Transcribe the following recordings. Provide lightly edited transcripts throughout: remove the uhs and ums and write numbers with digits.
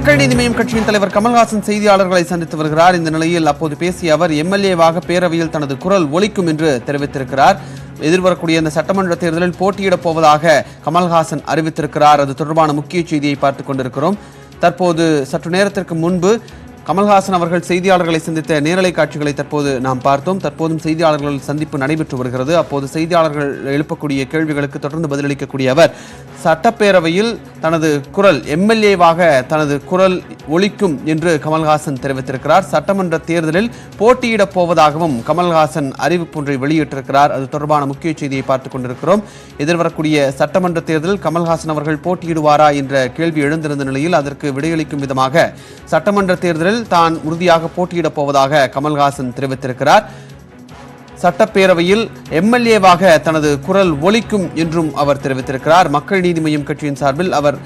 மக்கள் நீதி மய்யம் கட்சியின் தலைவர் கமல்ஹாசன் செய்தியாளர்களை சந்தித்து வருகிறார். இந்த நிலையில் அப்போது பேசிய அவர் எம்எல்ஏவாக பேரவையில் தனது குரல் ஒலிக்கும் என்று தெரிவித்திருக்கிறார். எதிர்வரக்கூடிய இந்த சட்டமன்ற தேர்தலில் போட்டியிடப் போவதாக கமல்ஹாசன் அறிவித்திருக்கிறார். அது தொடர்பான முக்கிய செய்தியை பார்த்துக் கொண்டிருக்கிறோம். தற்போது சற்று நேரத்திற்கு முன்பு கமல்ஹாசன் அவர்கள் செய்தியாளர்களை சந்தித்த நேரலை காட்சிகளை தற்போது நாம் பார்த்தோம். தற்போதும் செய்தியாளர்கள் சந்திப்பு நடைபெற்று வருகிறது. அப்போது செய்தியாளர்கள் எழுப்பக்கூடிய கேள்விகளுக்கு தொடர்ந்து பதிலளிக்கக்கூடிய அவர் சட்டப்பேரவையில் தனது குரல் எம்எல்ஏவாக தனது குரல் ஒலிக்கும் என்று கமல்ஹாசன் தெரிவித்திருக்கிறார். சட்டமன்ற தேர்தலில் போட்டியிடப் போவதாகவும் கமல்ஹாசன் அறிவிப்பொன்றை வெளியிட்டிருக்கிறார். அது தொடர்பான முக்கிய செய்தியை பார்த்துக் கொண்டிருக்கிறோம். எதிர்வரக்கூடிய சட்டமன்ற தேர்தலில் கமல்ஹாசன் அவர்கள் போட்டியிடுவாரா என்ற கேள்வி எழுந்திருந்த நிலையில் அதற்கு விடையளிக்கும் விதமாக சட்டமன்ற தேர்தலில் தான் உறுதியாக போட்டியிடப் போவதாக கமல்ஹாசன் தெரிவித்திருக்கிறார். சட்டப்பேரவையில் எம்எல்ஏவாக தனது குரல் ஒலிக்கும் என்றும் அவர் தெரிவித்திருக்கிறார். மக்கள் நீதி மய்யம் கட்சியின் சார்பில் அவர்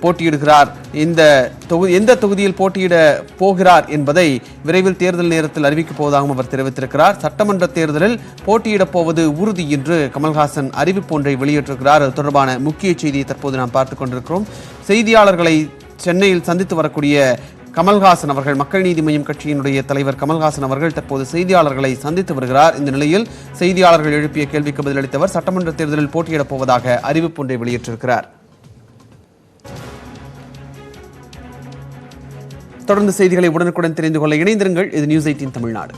போட்டியிடுகிறார். எந்த தொகுதியில் போட்டியிட போகிறார் என்பதை விரைவில் தேர்தல் நேரத்தில் அறிவிக்கப் போவதாகவும் அவர் தெரிவித்திருக்கிறார். சட்டமன்ற தேர்தலில் போட்டியிடப் போவது உறுதி என்று கமல்ஹாசன் அறிவிப்பு ஒன்றை வெளியிட்டிருக்கிறார். அது தொடர்பான முக்கிய செய்தியை தற்போது நாம் பார்த்துக் கொண்டிருக்கிறோம். செய்தியாளர்களை சென்னையில் சந்தித்து வரக்கூடிய கமல்ஹாசன் அவர்கள், மக்கள் நீதி மய்யம் கட்சியினுடைய தலைவர் கமல்ஹாசன் அவர்கள் தற்போது செய்தியாளர்களை சந்தித்து வருகிறார். இந்த நிலையில் செய்தியாளர்கள் எழுப்பிய கேள்விக்கு பதிலளித்தவர் சட்டமன்ற தேர்தலில் போட்டியிடப் போவதாக அறிவிப்பு ஒன்றை வெளியிட்டிருக்கிறார். தொடர்ந்து செய்திகளை உடனுக்குடன் தெரிந்து கொள்ள இணைந்திருங்கள். இது நியூஸ் 18 தமிழ்நாடு.